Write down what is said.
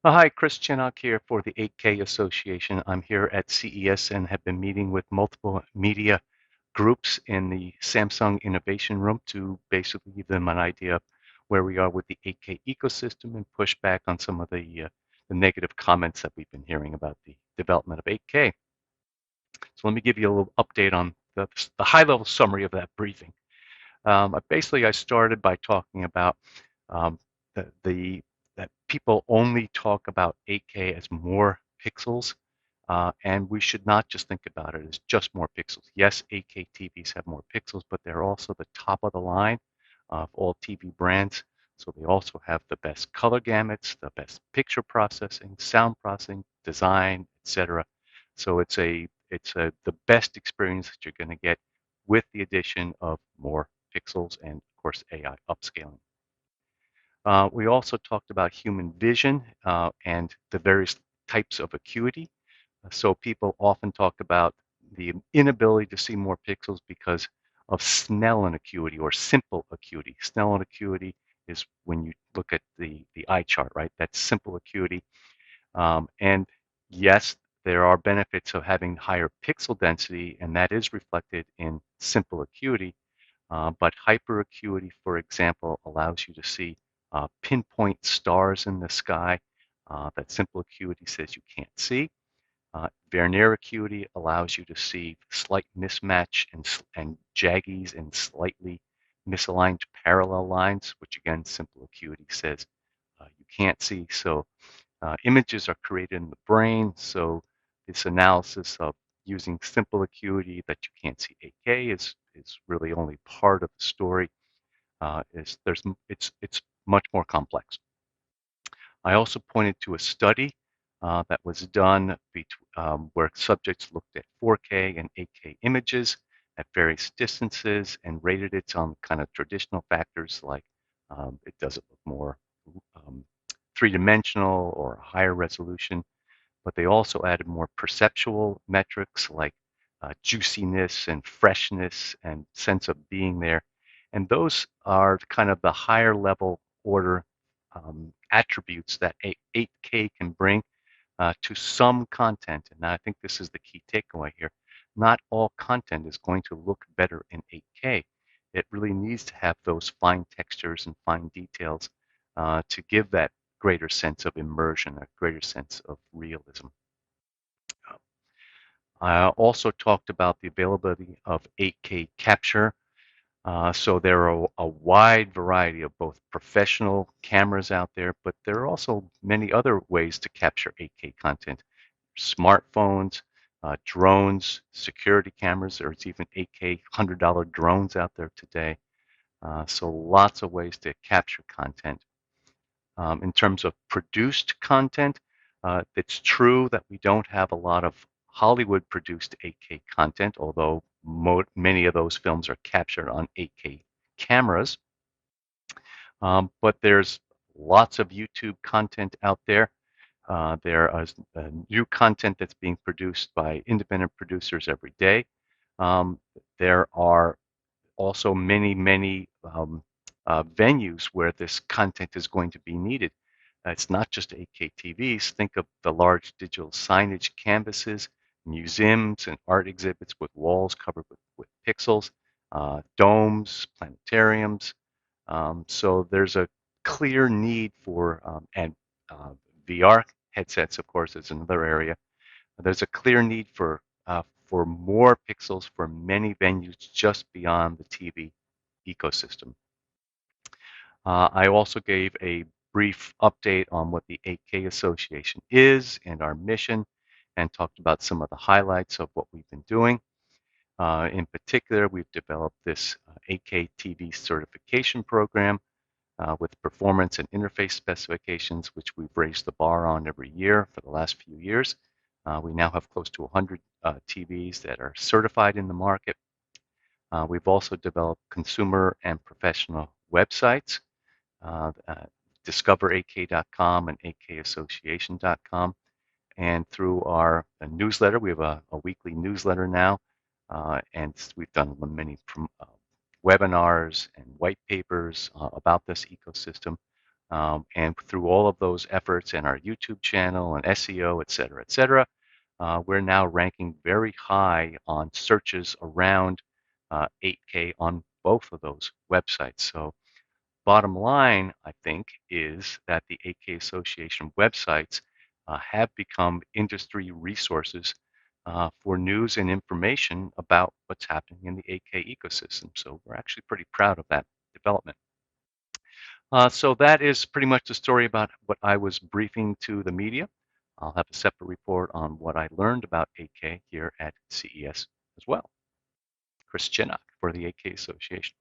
Hi, Chris Chinnock here for the 8K Association. I'm here at CES and have been meeting with multiple media groups in the Samsung Innovation Room to basically give them an idea of where we are with the 8K ecosystem and push back on some of the negative comments that we've been hearing about the development of 8K. So let me give you a little update on the high-level summary of that briefing. Basically, I started by talking about um, the that people only talk about 8K as more pixels, and we should not just think about it as just more pixels. Yes, 8K TVs have more pixels, but they're also the top of the line of all TV brands. So they also have the best color gamuts, the best picture processing, sound processing, design, etc. So it's the best experience that you're going to get with the addition of more pixels and, of course, AI upscaling. We also talked about human vision and the various types of acuity. So people often talk about the inability to see more pixels because of Snellen acuity or simple acuity. Snellen acuity is when you look at the eye chart, right? That's simple acuity. And yes, there are benefits of having higher pixel density, and that is reflected in simple acuity. But hyperacuity, for example, allows you to see pinpoint stars in the sky that simple acuity says you can't see. Vernier acuity allows you to see slight mismatch and jaggies and slightly misaligned parallel lines, which again, simple acuity says you can't see. So images are created in the brain. So this analysis of using simple acuity that you can't see 8K is really only part of the story. It's much more complex. I also pointed to a study that was done where subjects looked at 4K and 8K images at various distances and rated it on kind of traditional factors like it does it look more um, three-dimensional or higher resolution, but they also added more perceptual metrics like juiciness and freshness and sense of being there. And those are kind of the higher level order attributes that 8K can bring to some content. And I think this is the key takeaway here. Not all content is going to look better in 8K. It really needs to have those fine textures and fine details to give that greater sense of immersion, a greater sense of realism. I also talked about the availability of 8K capture. So there are a wide variety of both professional cameras out there, but there are also many other ways to capture 8K content. Smartphones, drones, security cameras. There's even 8K $100 drones out there today. So lots of ways to capture content. In terms of produced content, it's true that we don't have a lot of Hollywood-produced 8K content, although many of those films are captured on 8K cameras. But there's lots of YouTube content out there. There is new content that's being produced by independent producers every day. There are also many venues where this content is going to be needed. It's not just 8K TVs. Think of the large digital signage canvases, museums and art exhibits with walls covered with pixels, domes, planetariums. So there's a clear need for, and uh, VR headsets, of course, is another area. There's a clear need for more pixels for many venues just beyond the TV ecosystem. I also gave a brief update on what the 8K Association is and our mission, and talked about some of the highlights of what we've been doing. In particular, we've developed this 8K TV certification program with performance and interface specifications, which we've raised the bar on every year for the last few years. We now have close to 100 TVs that are certified in the market. We've also developed consumer and professional websites, uh, uh, discover8k.com and 8kassociation.com. And through our newsletter, we have a weekly newsletter now, and we've done many webinars and white papers about this ecosystem. And through all of those efforts and our YouTube channel and SEO, et cetera, we're now ranking very high on searches around 8K on both of those websites. So bottom line, I think, is that the 8K Association websites have become industry resources for news and information about what's happening in the 8K ecosystem. So we're actually pretty proud of that development. So that is pretty much the story about what I was briefing to the media. I'll have a separate report on what I learned about 8K here at CES as well. Chris Chinnock for the 8K Association.